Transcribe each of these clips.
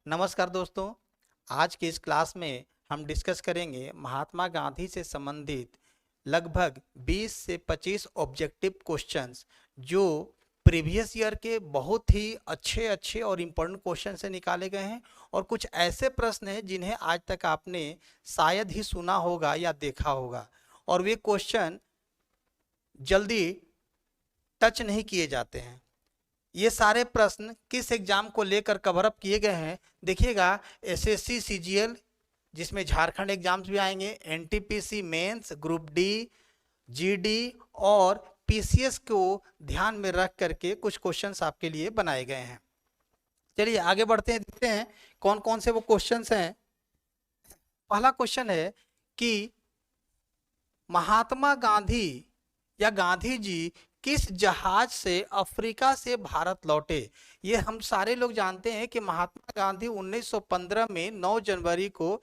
नमस्कार दोस्तों। आज की इस क्लास में हम डिस्कस करेंगे महात्मा गांधी से संबंधित लगभग 20 से 25 ऑब्जेक्टिव क्वेश्चंस जो प्रीवियस ईयर के बहुत ही अच्छे अच्छे और इम्पोर्टेंट क्वेश्चन से निकाले गए हैं और कुछ ऐसे प्रश्न हैं जिन्हें आज तक आपने शायद ही सुना होगा या देखा होगा और वे क्वेश्चन जल्दी टच नहीं किए जाते हैं। ये सारे प्रश्न किस एग्जाम को लेकर कवर अप किए गए हैं देखिएगा। एसएससी सीजीएल जिसमें झारखंड एग्जाम्स भी आएंगे, NTPC mains, group D, GD और पीसीएस को ध्यान में रख करके कुछ क्वेश्चंस आपके लिए बनाए गए हैं। चलिए आगे बढ़ते हैं, देखते हैं कौन कौन से वो क्वेश्चंस हैं। पहला क्वेश्चन है कि महात्मा गांधी या गांधी जी किस जहाज से अफ्रीका से भारत लौटे। ये हम सारे लोग जानते हैं कि महात्मा गांधी 1915 में 9 जनवरी को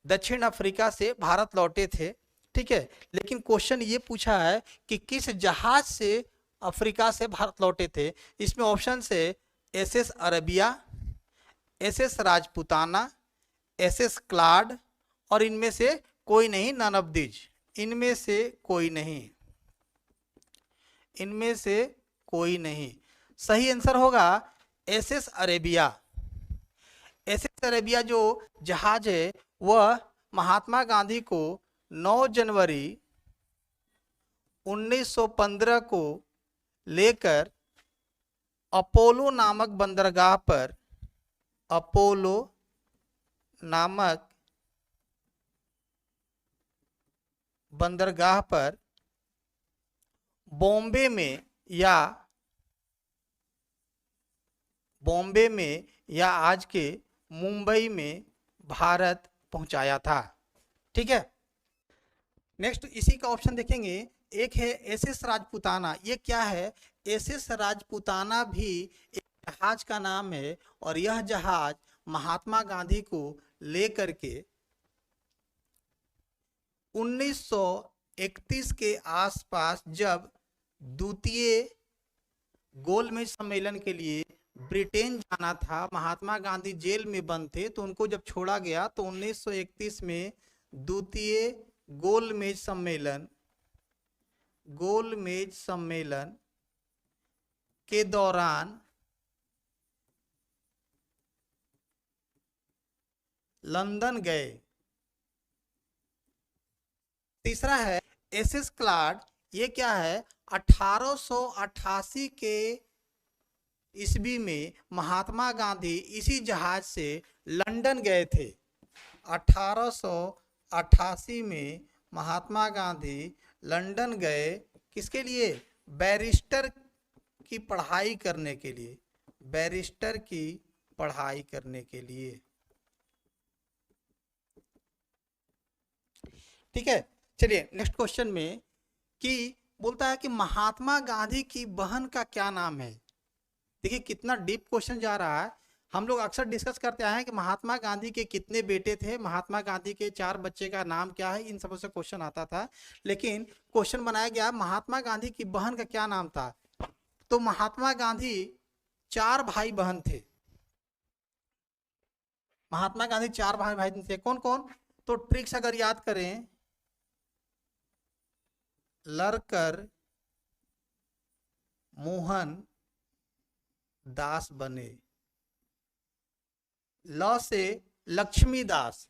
दक्षिण अफ्रीका से भारत लौटे थे, ठीक है। लेकिन क्वेश्चन ये पूछा है कि किस जहाज से अफ्रीका से भारत लौटे थे। इसमें ऑप्शन है SS Arabia, SS Rajputana, SS clad और इनमें से कोई नहीं, नन ऑफ दीज। इनमें से कोई नहीं, इनमें से कोई नहीं। सही आंसर होगा एसएस अरेबिया। एसएस अरेबिया जो जहाज है वह महात्मा गांधी को 9 जनवरी 1915 को लेकर अपोलो नामक बंदरगाह पर, अपोलो नामक बंदरगाह पर बॉम्बे में या आज के मुंबई में भारत पहुंचाया था, ठीक है। नेक्स्ट इसी का ऑप्शन देखेंगे, एक है एसएस राजपुताना। ये क्या है? एसएस राजपुताना भी एक जहाज का नाम है और यह जहाज महात्मा गांधी को लेकर के 1931 के आसपास जब द्वितीय गोलमेज सम्मेलन के लिए ब्रिटेन जाना था, महात्मा गांधी जेल में बंद थे तो उनको जब छोड़ा गया तो 1931 में द्वितीय गोलमेज सम्मेलन के दौरान लंदन गए। तीसरा है एसएस क्लाड। ये क्या है? 1888 के ईस्वी में महात्मा गांधी इसी जहाज से लंदन गए थे। 1888 में महात्मा गांधी लंदन गए, किसके लिए? बैरिस्टर की पढ़ाई करने के लिए, बैरिस्टर की पढ़ाई करने के लिए, ठीक है। चलिए नेक्स्ट क्वेश्चन में कि बोलता है कि महात्मा गांधी की बहन का क्या नाम है। देखिए कितना डीप क्वेश्चन जा रहा है। हम लोग अक्सर डिस्कस करते आए हैं कि महात्मा गांधी के कितने बेटे थे, महात्मा गांधी के 4 बच्चे का नाम क्या है, इन सबों से क्वेश्चन आता था। लेकिन क्वेश्चन बनाया गया महात्मा गांधी की बहन का क्या नाम था। तो महात्मा गांधी 4 भाई बहन थे। महात्मा गांधी 4 भाई बहन थे। कौन कौन? तो ट्रिक्स अगर याद करें, लड़कर मोहन दास बने, ल से लक्ष्मी दास,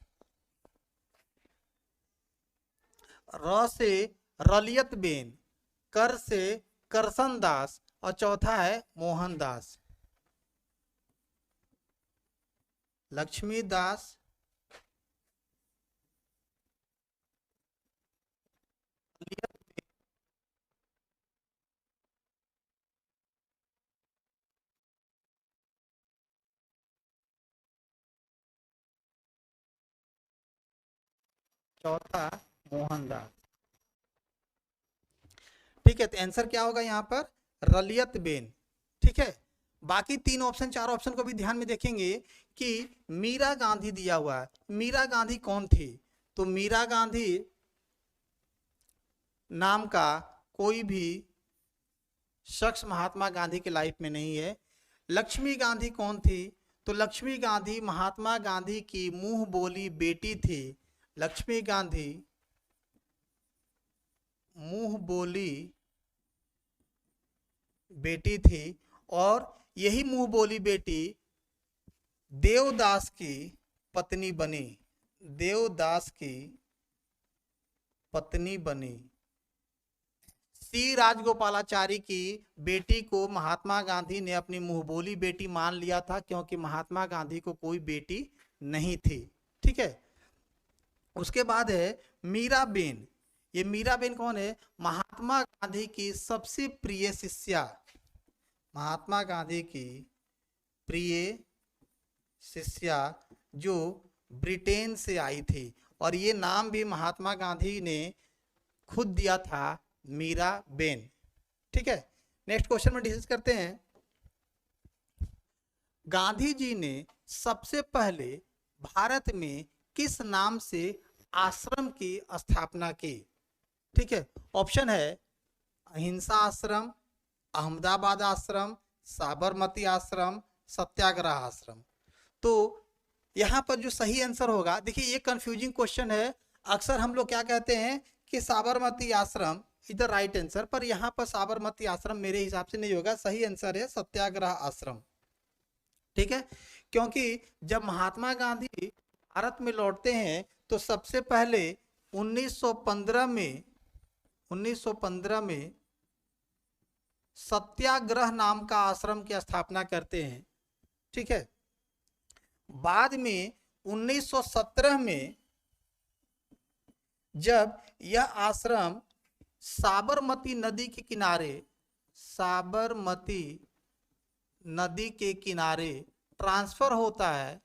र से रलियत बेन, कर से करसन दास और चौथा है मोहन दास। लक्ष्मी दास, चौथा मोहनदास, ठीक है। तो आंसर क्या होगा यहाँ पर? रलियत बेन, ठीक है। बाकी 3 ऑप्शन 4 ऑप्शन को भी ध्यान में देखेंगे कि मीरा गांधी दिया हुआ है। मीरा गांधी कौन थी? तो मीरा गांधी नाम का कोई भी शख्स महात्मा गांधी के लाइफ में नहीं है। लक्ष्मी गांधी कौन थी? तो लक्ष्मी गांधी महात्मा गांधी की मुंह बोली बेटी थी। लक्ष्मी गांधी मुंह बोली बेटी थी और यही मुंह बोली बेटी देवदास की पत्नी बनी। देवदास की पत्नी बनी। सी राजगोपालाचारी की बेटी को महात्मा गांधी ने अपनी मुंहबोली बेटी मान लिया था, क्योंकि महात्मा गांधी को कोई बेटी नहीं थी। ठीक है। उसके बाद है मीराबेन। ये मीराबेन कौन है? महात्मा गांधी की सबसे प्रिय शिष्या। महात्मा गांधी की प्रिय शिष्या जो ब्रिटेन से आई थी, और ये नाम भी महात्मा गांधी ने खुद दिया था, मीराबेन। ठीक है। नेक्स्ट क्वेश्चन में डिस्कस करते हैं। गांधी जी ने सबसे पहले भारत में किस नाम से आश्रम की स्थापना की? ठीक है। ऑप्शन है अहिंसा आश्रम, अहमदाबाद आश्रम, साबरमती आश्रम, सत्याग्रह आश्रम। तो यहां पर जो सही आंसर होगा, देखिए ये कंफ्यूजिंग क्वेश्चन है। अक्सर हम लोग क्या कहते हैं कि साबरमती आश्रम इज द राइट आंसर, पर यहां पर साबरमती आश्रम मेरे हिसाब से नहीं होगा। सही आंसर है सत्याग्रह आश्रम। ठीक है। क्योंकि जब महात्मा गांधी भारत में लौटते हैं तो सबसे पहले 1915 में सत्याग्रह नाम का आश्रम की स्थापना करते हैं। ठीक है। बाद में 1917 में जब यह आश्रम साबरमती नदी के किनारे ट्रांसफर होता है,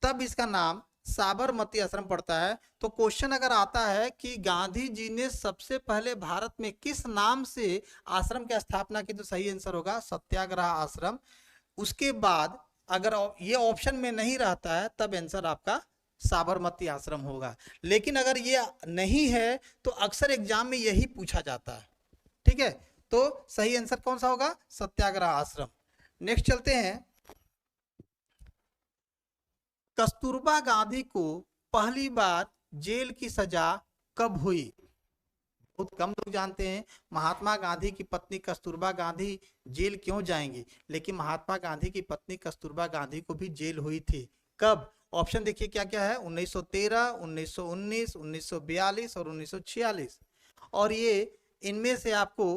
तब इसका नाम साबरमती आश्रम पड़ता है। तो क्वेश्चन अगर आता है कि गांधी जी ने सबसे पहले भारत में किस नाम से आश्रम की स्थापना की, तो सही आंसर होगा सत्याग्रह आश्रम। उसके बाद अगर ये ऑप्शन में नहीं रहता है तब आंसर आपका साबरमती आश्रम होगा। लेकिन अगर ये नहीं है तो अक्सर एग्जाम में यही पूछा जाता है। ठीक है। तो सही आंसर कौन सा होगा? सत्याग्रह आश्रम। नेक्स्ट चलते हैं। कस्तूरबा गांधी को पहली बार जेल की सजा कब हुई? बहुत कम लोग जानते हैं महात्मा गांधी की पत्नी कस्तूरबा गांधी जेल क्यों जाएंगी, लेकिन महात्मा गांधी की पत्नी कस्तूरबा गांधी को भी जेल हुई थी। कब? ऑप्शन देखिए क्या क्या है, 1913, 1919, 1942 और 1946। और ये इनमें से आपको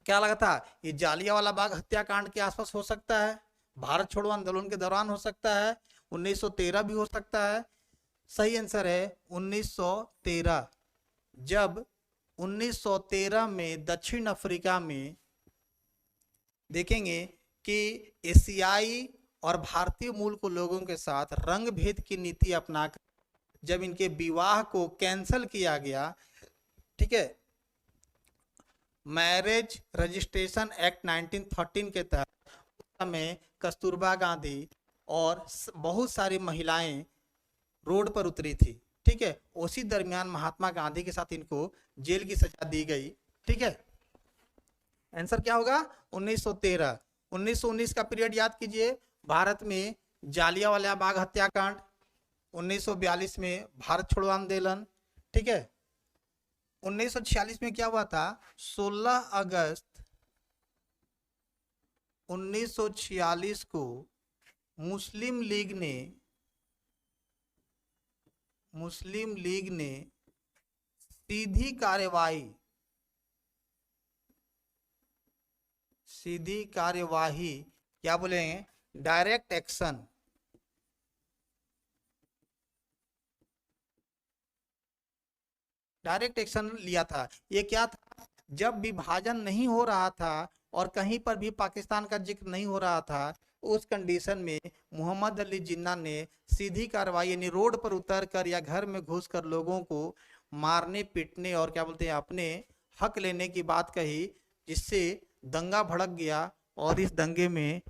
क्या लगा था? ये जालियांवाला बाग हत्याकांड के आसपास हो सकता है, भारत छोड़ो आंदोलन के दौरान हो सकता है, 1913 भी हो सकता है। सही आंसर है 1913। जब 1913 में दक्षिण अफ्रीका में देखेंगे कि एशियाई और भारतीय मूल के लोगों के साथ रंग भेद की नीति अपनाकर जब इनके विवाह को कैंसिल किया गया, ठीक है, मैरिज रजिस्ट्रेशन एक्ट 1913 के तहत, उस समय कस्तूरबा गांधी और बहुत सारी महिलाएं रोड पर उतरी थी। ठीक है। उसी दरमियान महात्मा गांधी के साथ इनको जेल की सजा दी गई। ठीक है। आंसर क्या होगा? 1913। 1919 का पीरियड याद कीजिए, भारत में जालियांवाला बाग हत्याकांड, 1942 में भारत छोड़ो आंदोलन। ठीक है। 1946 में क्या हुआ था? 16 अगस्त 1946 को मुस्लिम लीग ने सीधी कार्यवाही क्या बोलेंगे, डायरेक्ट एक्शन लिया था। ये क्या था? जब विभाजन नहीं हो रहा था और कहीं पर भी पाकिस्तान का जिक्र नहीं हो रहा था, उस कंडीशन में मोहम्मद अली जिन्ना ने सीधी कार्रवाई यानी रोड पर उतरकर या घर में घुसकर लोगों को मारने पीटने और क्या बोलते हैं अपने हक लेने की बात कही, जिससे दंगा भड़क गया और इस दंगे में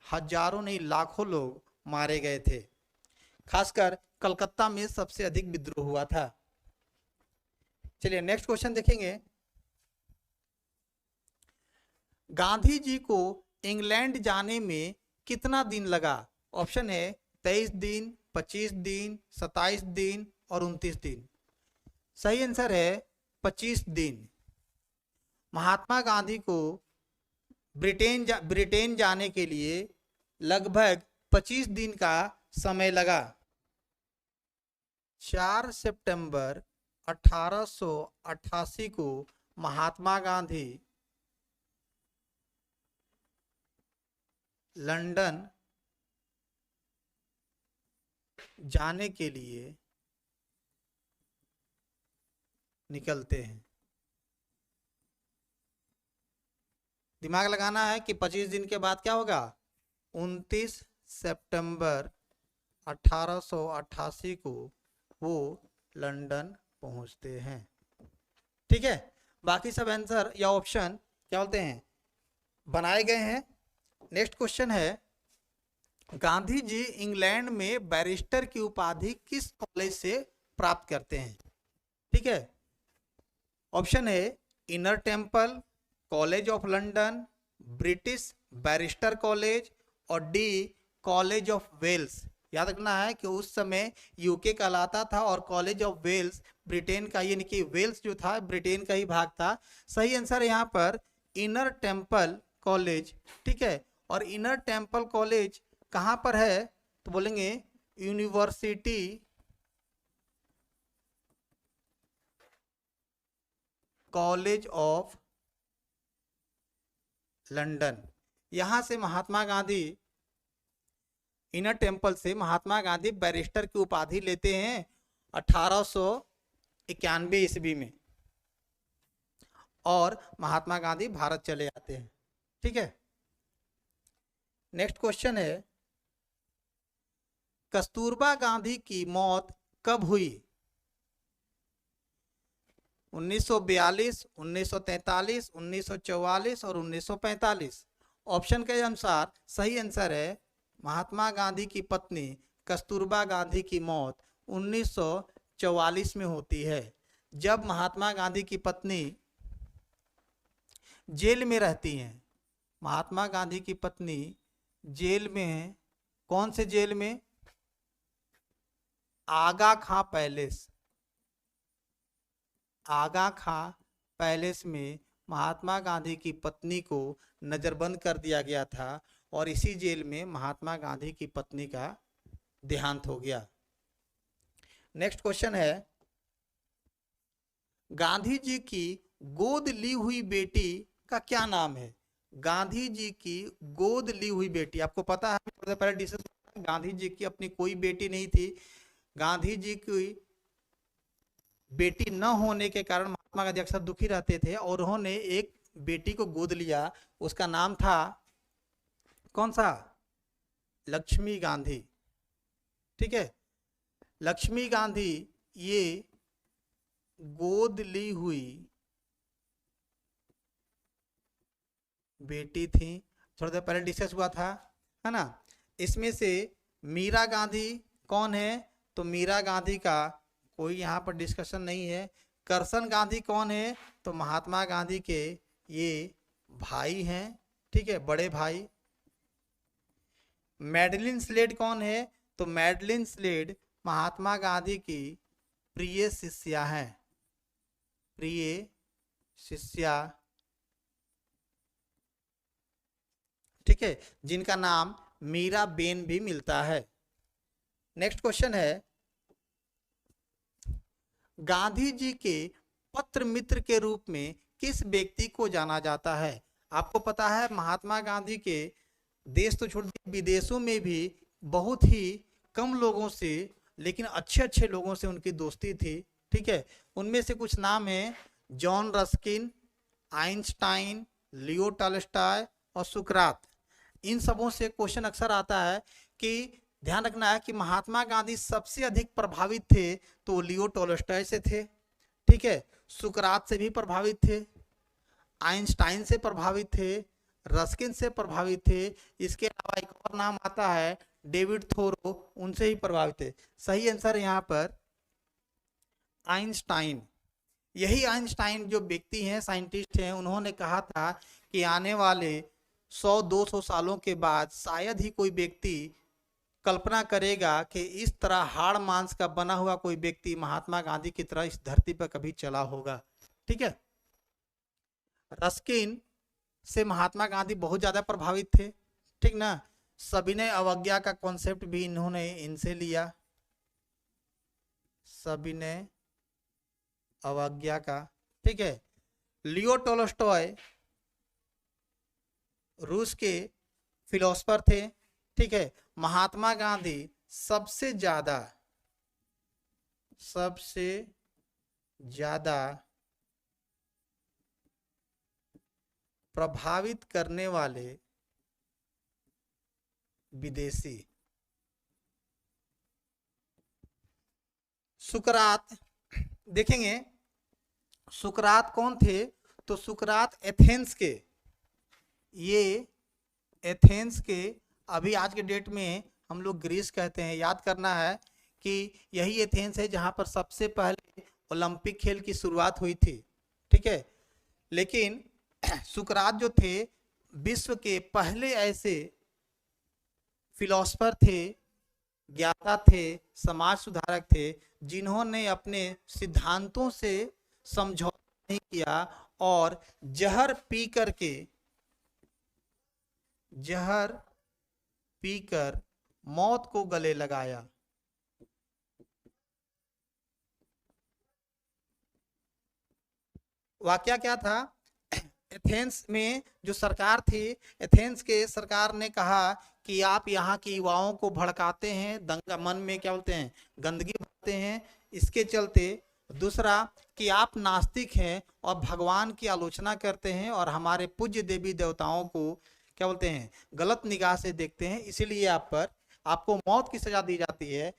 हजारों नहीं लाखों लोग मारे गए थे। खासकर कलकत्ता में सबसे अधिक विद्रोह हुआ था। चलिए नेक्स्ट क्वेश्चन देखेंगे। गांधी जी को इंग्लैंड जाने में कितना दिन लगा? ऑप्शन है 23 दिन, 25 दिन, 27 दिन और 29 दिन। सही आंसर है 25 दिन। महात्मा गांधी को ब्रिटेन जाने के लिए लगभग 25 दिन का समय लगा। 4 सितंबर 1888 को महात्मा गांधी लंदन जाने के लिए निकलते हैं। दिमाग लगाना है कि 25 दिन के बाद क्या होगा? 29 सितंबर 1888 को वो लंदन पहुंचते हैं। ठीक है, बाकी सब आंसर या ऑप्शन क्या बोलते हैं, बनाए गए हैं। नेक्स्ट क्वेश्चन है, गांधी जी इंग्लैंड में बैरिस्टर की उपाधि किस कॉलेज से प्राप्त करते हैं? ठीक है, ऑप्शन है inner temple, college of London, British barrister college और डी कॉलेज ऑफ वेल्स। याद रखना है कि उस समय यूके कहलाता था और कॉलेज ऑफ वेल्स ब्रिटेन का, यानी कि वेल्स जो था ब्रिटेन का ही भाग था। सही आंसर है यहाँ पर इनर टेम्पल कॉलेज। ठीक है, और इनर टेम्पल कॉलेज कहाँ पर है? तो बोलेंगे यूनिवर्सिटी कॉलेज ऑफ लंदन। यहां से महात्मा गांधी, इनर टेम्पल से महात्मा गांधी बैरिस्टर की उपाधि लेते हैं 1891 ईस्वी में, और महात्मा गांधी भारत चले आते हैं। ठीक है, नेक्स्ट क्वेश्चन है, कस्तूरबा गांधी की मौत कब हुई? 1942, 1943, 1944 और 1945। ऑप्शन के अनुसार सही आंसर है महात्मा गांधी की पत्नी कस्तूरबा गांधी की मौत 1944 में होती है। जब महात्मा गांधी की पत्नी जेल में रहती हैं, महात्मा गांधी की पत्नी जेल में है। कौन से जेल में? आगा खां पैलेस। आगा खां पैलेस में महात्मा गांधी की पत्नी को नजरबंद कर दिया गया था और इसी जेल में महात्मा गांधी की पत्नी का देहांत हो गया। नेक्स्ट क्वेश्चन है, गांधी जी की गोद ली हुई बेटी का क्या नाम है? गांधी जी की गोद ली हुई बेटी, आपको पता है थोड़ा पहले डिस्कस, गांधी जी की अपनी कोई बेटी नहीं थी। गांधी जी की बेटी न होने के कारण महात्मा गांधी अक्सर दुखी रहते थे और उन्होंने एक बेटी को गोद लिया, उसका नाम था कौन सा? लक्ष्मी गांधी। ठीक है, लक्ष्मी गांधी ये गोद ली हुई बेटी थी। थोड़ा देर पहले डिस्कस हुआ था, है ना। इसमें से मीरा गांधी कौन है? तो मीरा गांधी का कोई यहाँ पर डिस्कशन नहीं है। करसन गांधी कौन है? तो महात्मा गांधी के ये भाई हैं। ठीक है, बड़े भाई। मैडलिन स्लेड कौन है? तो मैडलिन स्लेड महात्मा गांधी की प्रिय शिष्या हैं, प्रिय शिष्या। ठीक है, जिनका नाम मीरा बेन भी मिलता है। नेक्स्ट क्वेश्चन है, गांधी जी के पत्र मित्र के रूप में किस व्यक्ति को जाना जाता है? आपको पता है महात्मा गांधी के देश तो छोड़ दिए, विदेशों में भी बहुत ही कम लोगों से, लेकिन अच्छे अच्छे लोगों से उनकी दोस्ती थी। ठीक है, उनमें से कुछ नाम है जॉन रस्किन, आइंस्टाइन, लियो टॉलस्टॉय और सुकरात। इन सबों से क्वेश्चन अक्सर आता है कि ध्यान रखना है कि महात्मा गांधी सबसे अधिक प्रभावित थे तो लियो टॉलस्टॉय से थे। ठीक है, सुकरात से भी प्रभावित थे, आइंस्टाइन से प्रभावित थे, रस्किन से प्रभावित थे। इसके अलावा एक और नाम आता है डेविड थोरो, उनसे ही प्रभावित थे। सही आंसर यहाँ पर आइंस्टाइन। यही आइंस्टाइन जो व्यक्ति हैं, साइंटिस्ट हैं, उन्होंने कहा था कि आने वाले 100-200 सालों के बाद शायद ही कोई व्यक्ति कल्पना करेगा कि इस तरह हाड़ मांस का बना हुआ कोई व्यक्ति महात्मा गांधी की तरह इस धरती पर कभी चला होगा। ठीक है। रस्किन से महात्मा गांधी बहुत ज्यादा प्रभावित थे। ठीक ना। सविनय अवज्ञा का कॉन्सेप्ट भी इन्होंने इनसे लिया, सविनय अवज्ञा का। ठीक है। लियो टोल्स्टॉय रूस के फिलोसफर थे। ठीक है। महात्मा गांधी सबसे ज्यादा प्रभावित करने वाले विदेशी। सुकरात देखेंगे, सुकरात कौन थे? तो सुकरात एथेंस के, ये एथेंस के, अभी आज के डेट में हम लोग ग्रीस कहते हैं। याद करना है कि यही एथेंस है जहां पर सबसे पहले ओलंपिक खेल की शुरुआत हुई थी। ठीक है। लेकिन सुकरात जो थे विश्व के पहले ऐसे फिलोसफर थे, ज्ञाता थे, समाज सुधारक थे, जिन्होंने अपने सिद्धांतों से समझौता नहीं किया और जहर पीकर मौत को गले लगाया। वाकया क्या था? एथेंस में जो सरकार थी, एथेंस के सरकार ने कहा कि आप यहाँ के युवाओं को भड़काते हैं, दंगा मन में क्या बोलते हैं, गंदगी भरते हैं, इसके चलते। दूसरा कि आप नास्तिक हैं और भगवान की आलोचना करते हैं और हमारे पूज्य देवी देवताओं को क्या बोलते हैं, गलत निगाह से देखते हैं, इसीलिए आपको मौत की सजा दी जाती है।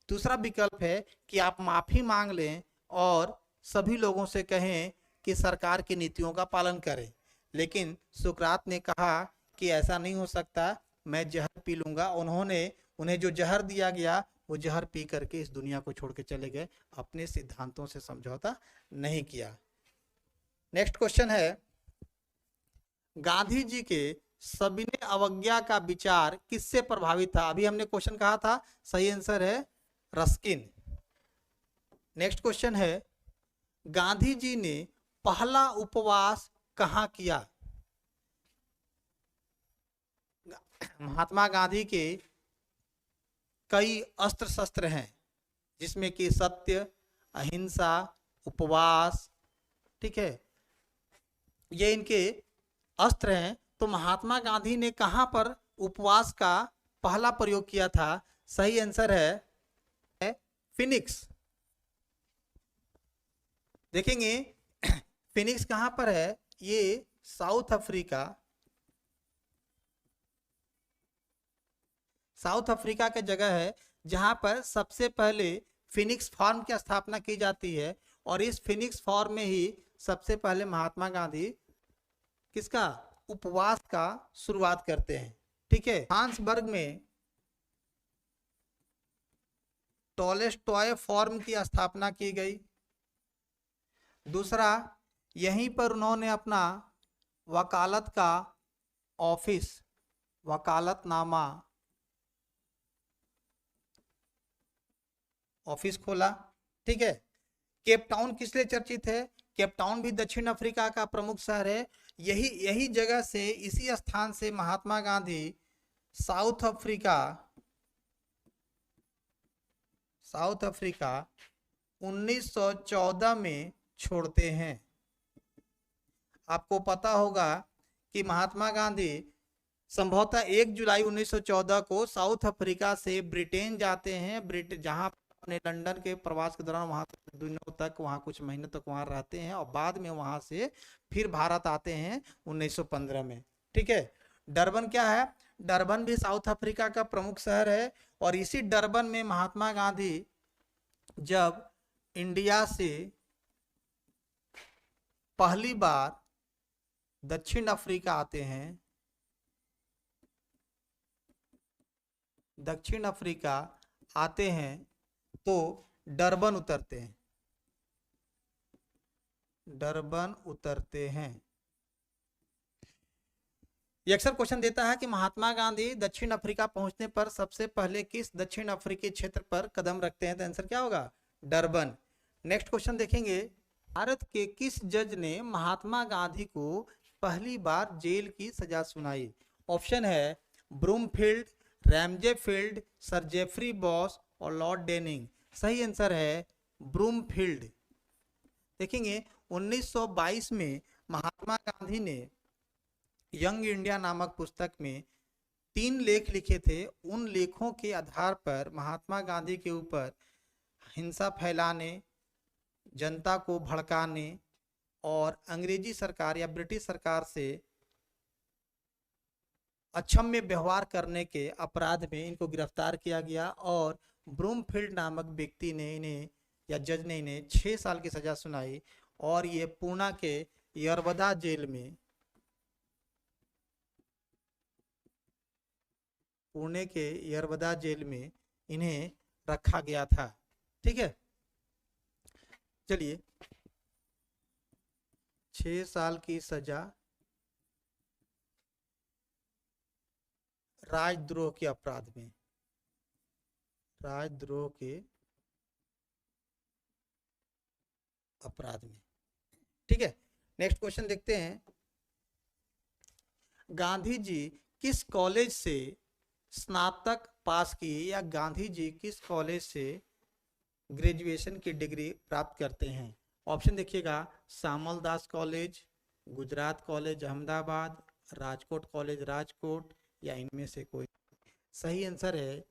दूसरा विकल्प है कि आप माफी मांग लें और सभी लोगों से कहें कि सरकार की नीतियों का पालन करें। लेकिन सुकरात ने कहा कि ऐसा नहीं हो सकता, मैं जहर पी लूंगा। उन्हें जो जहर दिया गया वो जहर पी करके इस दुनिया को छोड़ के चले गए, अपने सिद्धांतों से समझौता नहीं किया। नेक्स्ट क्वेश्चन है, गांधी जी के सविनय अवज्ञा का विचार किससे प्रभावित था? अभी हमने क्वेश्चन कहा था, सही आंसर है रस्किन। नेक्स्ट क्वेश्चन है, गांधी जी ने पहला उपवास कहां किया? महात्मा गांधी के कई अस्त्र शस्त्र हैं, जिसमें कि सत्य, अहिंसा, उपवास, ठीक है, ये इनके अस्त्र हैं। तो महात्मा गांधी ने कहां पर उपवास का पहला प्रयोग किया था? सही आंसर है फिनिक्स। देखेंगे फिनिक्स कहां पर है? ये साउथ अफ्रीका के जगह है, जहां पर सबसे पहले फिनिक्स फार्म की स्थापना की जाती है। और इस फिनिक्स फार्म में ही सबसे पहले महात्मा गांधी किसका उपवास का शुरुआत करते हैं। ठीक है। हांसबर्ग में टॉलस्टॉय फार्म की स्थापना की गई। दूसरा, यहीं पर उन्होंने अपना वकालत का ऑफिस, वकालतनामा ऑफिस खोला। ठीक है। केप टाउन किस लिए चर्चित है? केप टाउन भी दक्षिण अफ्रीका का प्रमुख शहर है। यही जगह से, इसी स्थान से महात्मा गांधी साउथ अफ्रीका 1914 में छोड़ते हैं। आपको पता होगा कि महात्मा गांधी संभवतः 1 जुलाई 1914 को साउथ अफ्रीका से ब्रिटेन जाते हैं, जहां अपने लंदन के प्रवास के दौरान वहां कुछ दिनों तक, वहां कुछ महीनों तक वहां रहते हैं और बाद में वहां से फिर भारत आते हैं 1915 में। ठीक है। डरबन क्या है? डरबन भी साउथ अफ्रीका का प्रमुख शहर है। और इसी डरबन में महात्मा गांधी जब इंडिया से पहली बार दक्षिण अफ्रीका आते हैं, दक्षिण अफ्रीका आते हैं तो डरबन उतरते हैं, डरबन उतरते हैं। ये अक्सर क्वेश्चन देता है कि महात्मा गांधी दक्षिण अफ्रीका पहुंचने पर सबसे पहले किस दक्षिण अफ्रीकी क्षेत्र पर कदम रखते हैं, तो आंसर क्या होगा, डरबन। नेक्स्ट क्वेश्चन देखेंगे, भारत के किस जज ने महात्मा गांधी को पहली बार जेल की सजा सुनाई? ऑप्शन है Broomfield, Ramsay field, sir Jeffrey boss और लॉर्ड डेनिंग। सही आंसर है ब्रूमफील्ड। देखेंगे 1922 में महात्मा गांधी ने यंग इंडिया नामक पुस्तक में 3 लेख लिखे थे। उन लेखों के आधार पर महात्मा गांधी के ऊपर हिंसा फैलाने, जनता को भड़काने और अंग्रेजी सरकार या ब्रिटिश सरकार से अक्षम्य व्यवहार करने के अपराध में इनको गिरफ्तार किया गया और ब्रूमफील्ड नामक व्यक्ति ने इन्हें या जज ने इन्हें 6 साल की सजा सुनाई और ये पूना के यरवदा जेल में, पुणे के यरवदा जेल में इन्हें रखा गया था। ठीक है, चलिए 6 साल की सजा राजद्रोह के अपराध में, राजद्रोह के अपराध में। ठीक है, नेक्स्ट क्वेश्चन देखते हैं, गांधी जी किस कॉलेज से स्नातक पास किए या गांधी जी किस कॉलेज से ग्रेजुएशन की डिग्री प्राप्त करते हैं? ऑप्शन देखिएगा, Shyamal Das college, Gujarat college Ahmedabad, Rajkot college Rajkot या इनमें से कोई। सही आंसर है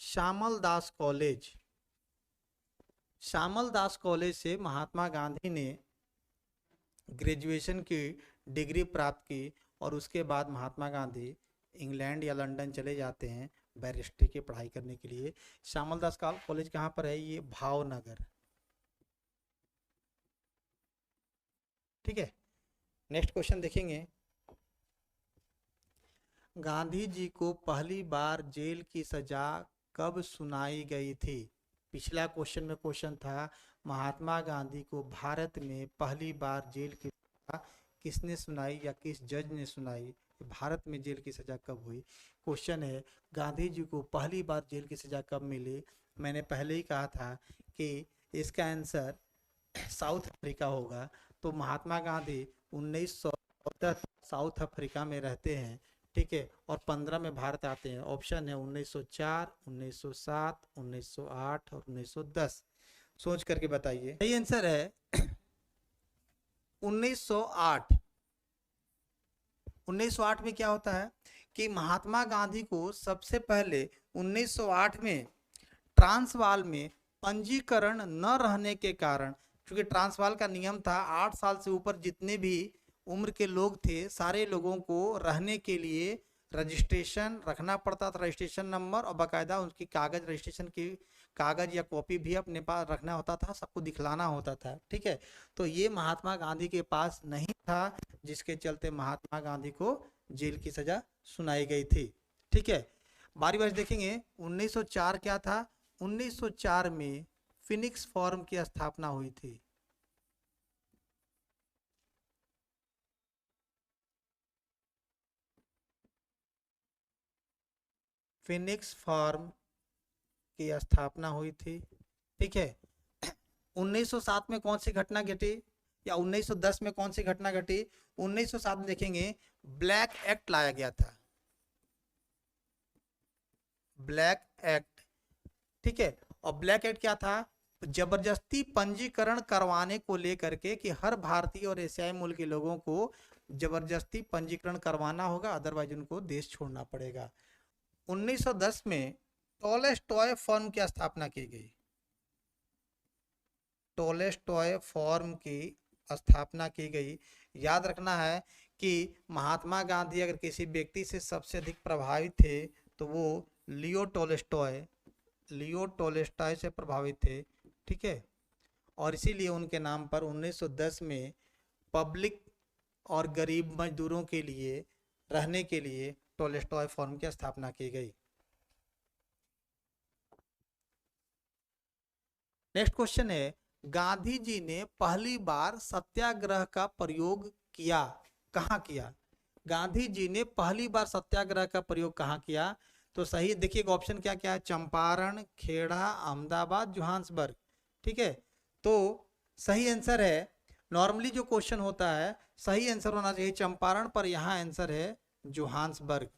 श्यामल दास कॉलेज। श्यामल दास कॉलेज से महात्मा गांधी ने ग्रेजुएशन की डिग्री प्राप्त की और उसके बाद महात्मा गांधी इंग्लैंड या लंदन चले जाते हैं बैरिस्ट्री की पढ़ाई करने के लिए। श्यामल दास कॉलेज कहाँ पर है? ये भावनगर। ठीक है, नेक्स्ट क्वेश्चन देखेंगे, गांधी जी को पहली बार जेल की सजा कब सुनाई गई थी? पिछला क्वेश्चन में क्वेश्चन था महात्मा गांधी को भारत में पहली बार जेल की सजा किसने सुनाई या किस जज ने सुनाई, भारत में जेल की सजा कब हुई। क्वेश्चन है गांधी जी को पहली बार जेल की सजा कब मिली। मैंने पहले ही कहा था कि इसका आंसर साउथ अफ्रीका होगा। तो महात्मा गांधी 1900 साउथ अफ्रीका में रहते हैं। ठीक है, और 15 में भारत आते हैं। ऑप्शन है 1904, 1907, 1908 और 1910। सोच करके बताइए। सही आंसर है 1908। 1908 में क्या होता है कि महात्मा गांधी को सबसे पहले 1908 में ट्रांसवाल में पंजीकरण न रहने के कारण, क्योंकि ट्रांसवाल का नियम था 8 साल से ऊपर जितने भी उम्र के लोग थे सारे लोगों को रहने के लिए रजिस्ट्रेशन रखना पड़ता था, रजिस्ट्रेशन नंबर और बाकायदा उनकी कागज, रजिस्ट्रेशन की कागज या कॉपी भी अपने पास रखना होता था, सबको दिखलाना होता था। ठीक है, तो ये महात्मा गांधी के पास नहीं था, जिसके चलते महात्मा गांधी को जेल की सजा सुनाई गई थी। ठीक है, बारी बारी देखेंगे 1904 क्या था। 1904 में फिनिक्स फॉर्म की स्थापना हुई थी। फिनिक्स फॉर्म की स्थापना हुई थी। ठीक है, 1907 में कौन सी घटना घटी या 1910 में कौन सी घटना घटी? 1907 में देखेंगे ब्लैक एक्ट लाया गया था, ब्लैक एक्ट। ठीक है, और ब्लैक एक्ट क्या था? जबरदस्ती पंजीकरण करवाने को लेकर के कि हर भारतीय और एशियाई मूल के लोगों को जबरदस्ती पंजीकरण करवाना होगा, अदरवाइज उनको देश छोड़ना पड़ेगा। 1910 में टॉलस्टॉय फॉर्म की स्थापना की गई। टॉलस्टॉय फॉर्म की स्थापना की गई। याद रखना है कि महात्मा गांधी अगर किसी व्यक्ति से सबसे अधिक प्रभावित थे तो वो लियो टॉलस्टॉय से प्रभावित थे। ठीक है, और इसीलिए उनके नाम पर 1910 में पब्लिक और गरीब मजदूरों के लिए रहने के लिए टॉलस्टॉय फॉर्म की स्थापना की गई। नेक्स्ट क्वेश्चन है, गांधी जी ने पहली बार सत्याग्रह का प्रयोग किया कहाँ किया? गांधी जी ने पहली बार सत्याग्रह का प्रयोग कहाँ किया? तो सही देखिए ऑप्शन क्या क्या है, चंपारण, खेड़ा, अहमदाबाद, जोहान्सबर्ग। ठीक है, तो सही आंसर है, नॉर्मली जो क्वेश्चन होता है सही आंसर होना चाहिए चंपारण, पर यहाँ आंसर है जोहान्सबर्ग।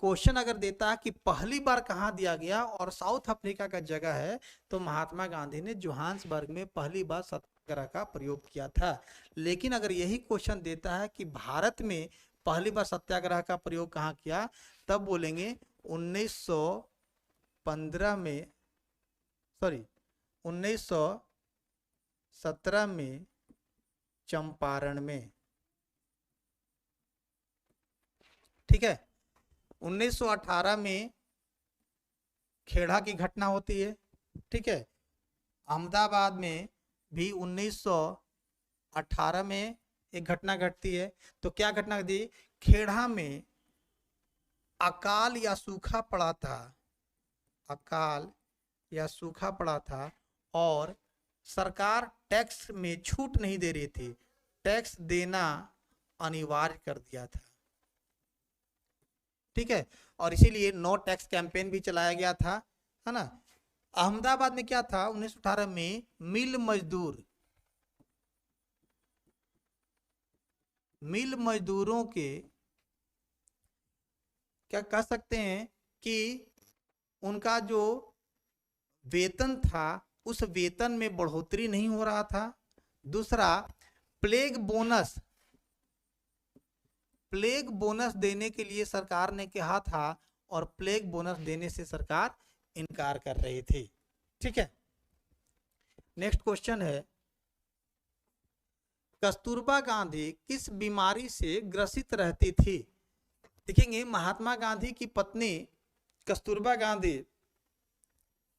क्वेश्चन अगर देता कि पहली बार कहाँ दिया गया और साउथ अफ्रीका का जगह है, तो महात्मा गांधी ने जोहान्सबर्ग में पहली बार सत्याग्रह का प्रयोग किया था। लेकिन अगर यही क्वेश्चन देता है कि भारत में पहली बार सत्याग्रह का प्रयोग कहाँ किया, तब बोलेंगे 1915 में, सॉरी 1917 में चंपारण में। ठीक है, 1918 में खेड़ा की घटना होती है। ठीक है, अहमदाबाद में भी 1918 में एक घटना घटती है। तो क्या घटना घटी? खेड़ा में अकाल या सूखा पड़ा था, अकाल या सूखा पड़ा था और सरकार टैक्स में छूट नहीं दे रही थी, टैक्स देना अनिवार्य कर दिया था। ठीक है, और इसीलिए नो टैक्स कैंपेन भी चलाया गया था, है ना। अहमदाबाद में क्या था 1918 में? मिल मजदूरों के क्या कह सकते हैं कि उनका जो वेतन था उस वेतन में बढ़ोतरी नहीं हो रहा था। दूसरा, प्लेग बोनस देने के लिए सरकार ने कहा था और प्लेग बोनस देने से सरकार इनकार कर रही थी। ठीक है, नेक्स्ट क्वेश्चन है, कस्तूरबा गांधी किस बीमारी से ग्रसित रहती थी? देखेंगे महात्मा गांधी की पत्नी कस्तूरबा गांधी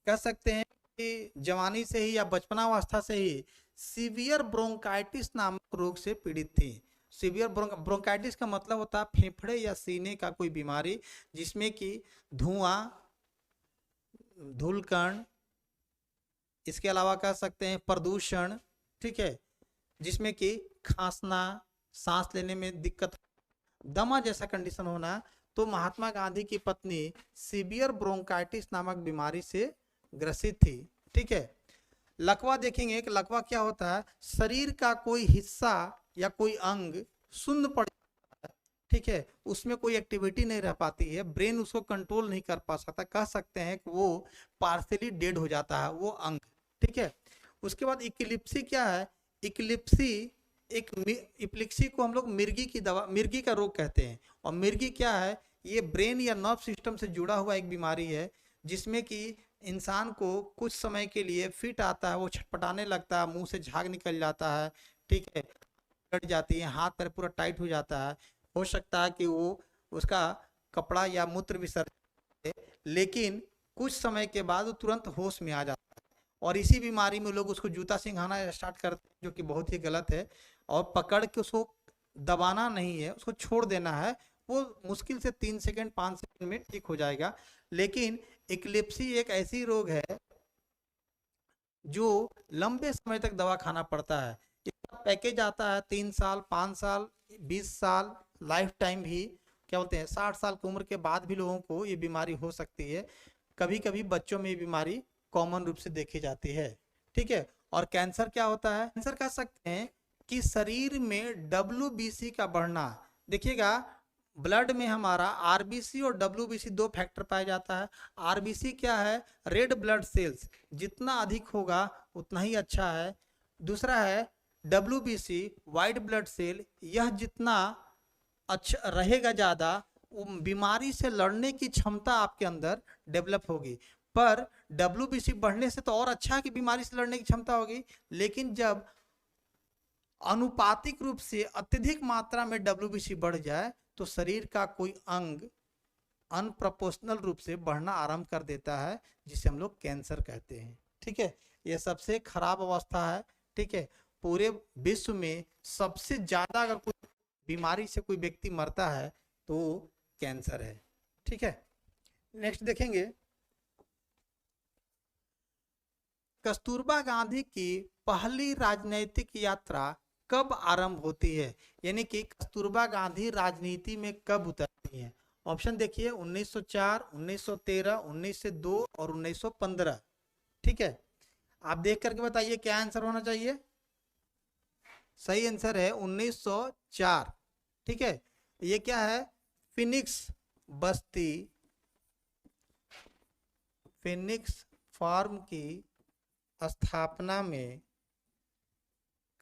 कह सकते हैं कि जवानी से ही या बचपनावस्था से ही सीवियर ब्रोंकाइटिस नामक रोग से पीड़ित थी। सीवियर ब्रोंकाइटिस का मतलब होता है फेफड़े या सीने का कोई बीमारी जिसमें कि धुआं, धूलकण, इसके अलावा कह सकते हैं प्रदूषण, ठीक है, जिसमें कि खांसना, सांस लेने में दिक्कत, दमा जैसा कंडीशन होना। तो महात्मा गांधी की पत्नी सीवियर ब्रोंकाइटिस नामक बीमारी से ग्रसित थी। ठीक है, लकवा देखेंगे कि लकवा क्या होता है? शरीर का कोई हिस्सा या कोई अंग सुन्न पड़ जाता है, ठीक है, उसमें कोई एक्टिविटी नहीं रह पाती है, ब्रेन उसको कंट्रोल नहीं कर पा सकता, कह सकते हैं कि वो पार्शियली डेड हो जाता है वो अंग। ठीक है, उसके बाद इक्लिप्सी क्या है? इक्लिप्सी इप्लिक्सी को हम लोग मिर्गी की दवा, मिर्गी का रोग कहते हैं। और मिर्गी क्या है? ये ब्रेन या नर्व सिस्टम से जुड़ा हुआ एक बीमारी है जिसमें कि इंसान को कुछ समय के लिए फिट आता है, वो छटपटाने लगता है, मुंह से झाग निकल जाता है, ठीक है, कट जाती है, हाथ पैर पूरा टाइट हो जाता है, हो सकता है कि वो उसका कपड़ा या मूत्र विसर्जन, लेकिन कुछ समय के बाद वो तुरंत होश में आ जाता है। और इसी बीमारी में लोग उसको जूता सिंघाना स्टार्ट करते हैं, जो कि बहुत ही गलत है। और पकड़ के उसको दबाना नहीं है, उसको छोड़ देना है, वो मुश्किल से 3 सेकंड 5 सेकंड में ठीक हो जाएगा। लेकिन इक्लिप्सी एक ऐसी रोग है जो लंबे समय तक दवा खाना पड़ता है। इसका पैकेज आता है 3 साल, 5 साल, 20 साल, लाइफ टाइम भी, क्या बोलते हैं, 60 साल की उम्र के बाद भी लोगों को ये बीमारी हो सकती है। कभी कभी बच्चों में ये बीमारी कॉमन रूप से देखी जाती है। ठीक है, और कैंसर क्या होता है? कैंसर कह सकते हैं कि शरीर में WBC का बढ़ना। देखिएगा, ब्लड में हमारा आरबीसी और WBC दो फैक्टर पाया जाता है। आरबीसी क्या है? रेड ब्लड सेल्स, जितना अधिक होगा उतना ही अच्छा है। दूसरा है WBC व्हाइट ब्लड सेल, यह जितना अच्छा रहेगा ज्यादा, बीमारी से लड़ने की क्षमता आपके अंदर डेवलप होगी। पर WBC बढ़ने से तो और अच्छा है कि बीमारी से लड़ने की क्षमता होगी, लेकिन जब अनुपातिक रूप से अत्यधिक मात्रा में WBC बढ़ जाए तो शरीर का कोई अंग अनप्रोपोर्शनल रूप से बढ़ना आरंभ कर देता है, जिसे हम लोग कैंसर कहते हैं। ठीक है, यह सबसे खराब अवस्था है। ठीक है, पूरे विश्व में सबसे ज्यादा अगर कोई बीमारी से कोई व्यक्ति मरता है तो कैंसर है। ठीक है, नेक्स्ट देखेंगे, कस्तूरबा गांधी की पहली राजनैतिक यात्रा कब आरंभ होती है, यानी कि कस्तूरबा गांधी राजनीति में कब उतरती हैं? ऑप्शन देखिए 1904, 1913, 1902 और 1915। ठीक है, आप देख करके बताइए क्या आंसर होना चाहिए। सही आंसर है 1904। ठीक है, ये क्या है, फिनिक्स बस्ती, फिनिक्स फार्म की स्थापना में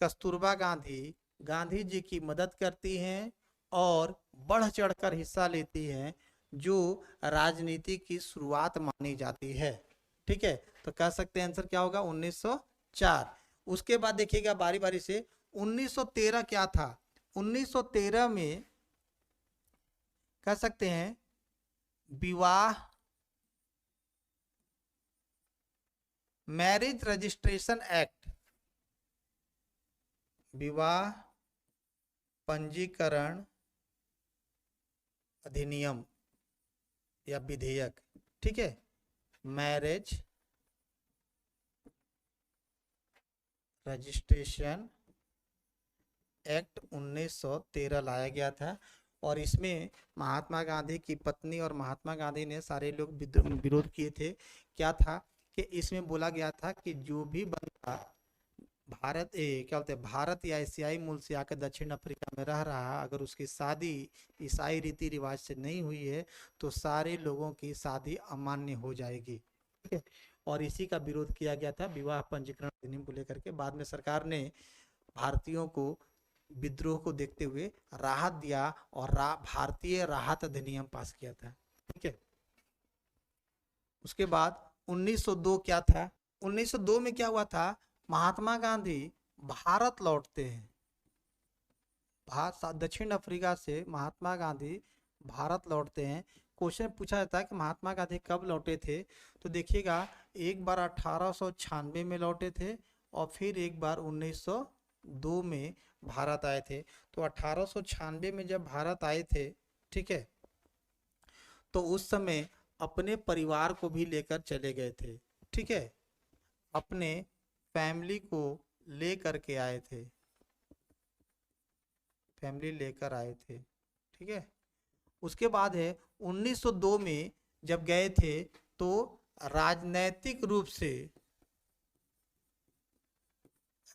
कस्तूरबा गांधी गांधी जी की मदद करती हैं और बढ़ चढ़कर हिस्सा लेती हैं, जो राजनीति की शुरुआत मानी जाती है। ठीक है, तो कह सकते हैं आंसर क्या होगा 1904। उसके बाद देखिएगा बारी बारी से 1913 क्या था। 1913 में कह सकते हैं विवाह मैरिज रजिस्ट्रेशन एक्ट, विवाह पंजीकरण अधिनियम या विधेयक। ठीक है, मैरिज रजिस्ट्रेशन एक्ट 1913 लाया गया था, और इसमें महात्मा गांधी की पत्नी और महात्मा गांधी ने सारे लोग विरोध किए थे। क्या था कि इसमें बोला गया था कि जो भी बंदा क्या बोलते हैं भारत या एशियाई मूल से आकर दक्षिण अफ्रीका में रह रहा है, अगर उसकी शादी ईसाई रीति रिवाज से नहीं हुई है तो सारे लोगों की शादी अमान्य हो जाएगी। ठीक है, और इसी का विरोध किया गया था विवाह पंजीकरण अधिनियम को लेकर के। बाद में सरकार ने भारतीयों को विद्रोह को देखते हुए राहत दिया और भारतीय राहत अधिनियम पास किया था। ठीक है, उसके बाद 1902 क्या था। 1902 में क्या हुआ था, महात्मा गांधी भारत लौटते हैं। दक्षिण अफ्रीका से महात्मा गांधी भारत लौटते हैं। क्वेश्चन पूछा जाता है कि महात्मा गांधी कब लौटे थे, तो देखिएगा एक बार 1896 में लौटे थे और फिर एक बार 1902 में भारत आए थे। तो 1896 में जब भारत आए थे, ठीक है, तो उस समय अपने परिवार को भी लेकर चले गए थे। ठीक है, अपने फैमिली को ले करके आए थे, फैमिली लेकर आए थे। ठीक है, उसके बाद है 1902 में जब गए थे तो राजनैतिक रूप से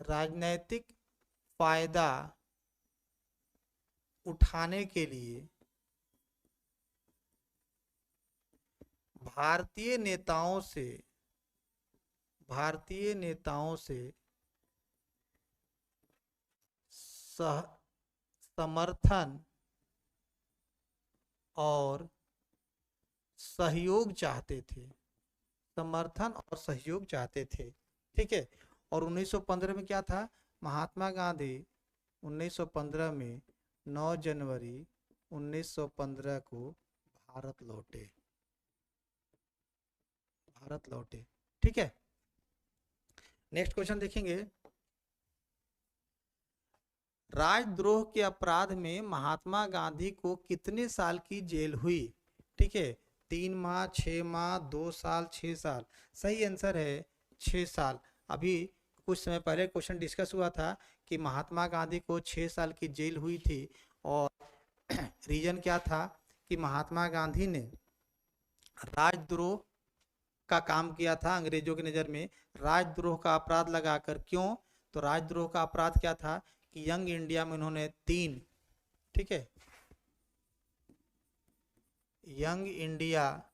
राजनैतिक फायदा उठाने के लिए भारतीय नेताओं से समर्थन और सहयोग चाहते थे, समर्थन और सहयोग चाहते थे। ठीक है, और 1915 में क्या था, महात्मा गांधी 1915 में 9 जनवरी 1915 को भारत लौटे। ठीक है, नेक्स्ट क्वेश्चन देखेंगे। राजद्रोह के अपराध में महात्मा गांधी को कितने साल की जेल हुई? ठीक है, 3 माह, 6 माह, 2 साल, 6 साल। सही आंसर है 6 साल। अभी कुछ समय पहले क्वेश्चन डिस्कस हुआ था कि महात्मा गांधी को 6 साल की जेल हुई थी, और रीजन क्या था कि महात्मा गांधी ने राजद्रोह का काम किया था अंग्रेजों की नज़र में, राजद्रोह का अपराध लगाकर। क्यों? तो राजद्रोह का अपराध क्या था कि यंग इंडिया में उन्होंने 3, ठीक है, यंग इंडिया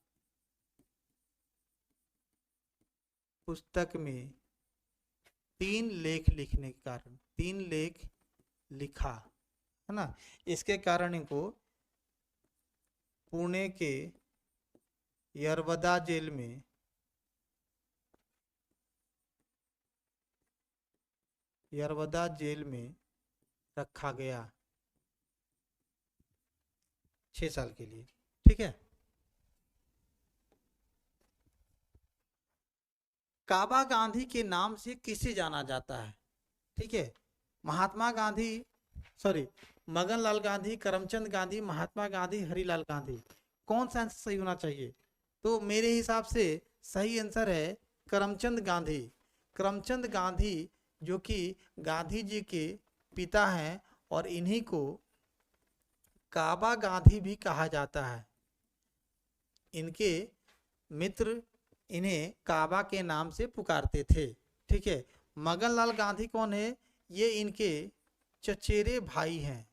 पुस्तक में 3 लेख लिखने के कारण, 3 लेख लिखा है ना, इसके कारण इनको पुणे के यरवदा जेल में रखा गया 6 साल के लिए। ठीक है, काबा गांधी के नाम से किसे जाना जाता है? ठीक है, महात्मा गांधी, सॉरी, मगन लाल गांधी, करमचंद गांधी, महात्मा गांधी, हरिलाल गांधी। कौन सा आंसर सही होना चाहिए? तो मेरे हिसाब से सही आंसर है करमचंद गांधी। करमचंद गांधी जो कि गांधी जी के पिता हैं और इन्हीं को काबा गांधी भी कहा जाता है। इनके मित्र इन्हें काबा के नाम से पुकारते थे। ठीक है। मगन लाल गांधी कौन है? ये इनके चचेरे भाई हैं,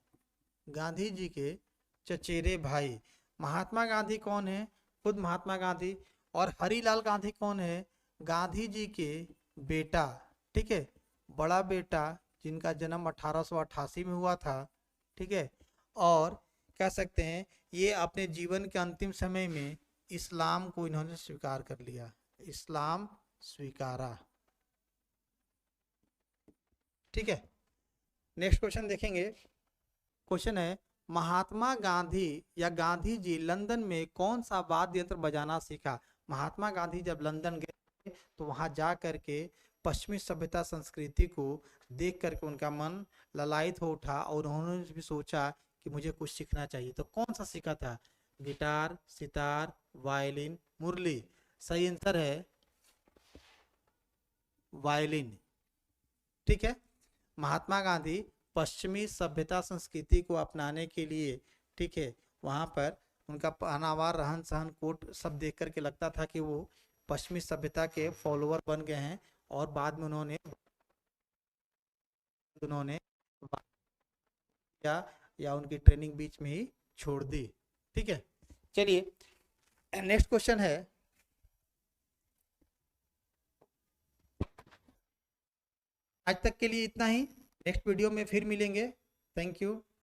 गांधी जी के चचेरे भाई। महात्मा गांधी कौन है? खुद महात्मा गांधी। और हरिलाल गांधी कौन है? गांधी जी के बेटा। ठीक है, बड़ा बेटा, जिनका जन्म 1888 में हुआ था। ठीक है। और कह सकते हैं ये अपने जीवन के अंतिम समय में इस्लाम को इन्होंने स्वीकार कर लिया, इस्लाम स्वीकारा। ठीक है। नेक्स्ट क्वेश्चन देखेंगे। क्वेश्चन है, महात्मा गांधी या गांधी जी लंदन में कौन सा वाद्य यंत्र बजाना सीखा? महात्मा गांधी जब लंदन गए तो वहां जा करके पश्चिमी सभ्यता संस्कृति को देख करके उनका मन ललायित हो उठा और उन्होंने भी सोचा कि मुझे कुछ सीखना चाहिए। तो कौन सा सीखा था? गिटार, सितार, वायलिन, मुरली। सही आंसर है वायलिन। ठीक है। महात्मा गांधी पश्चिमी सभ्यता संस्कृति को अपनाने के लिए, ठीक है, वहां पर उनका पहनावा, रहन सहन, कोट सब देख करके लगता था कि वो पश्चिमी सभ्यता के फॉलोअर बन गए हैं। और बाद में उन्होंने या उनकी ट्रेनिंग बीच में ही छोड़ दी। ठीक है। चलिए नेक्स्ट क्वेश्चन है, आज तक के लिए इतना ही। नेक्स्ट वीडियो में फिर मिलेंगे। Thank you.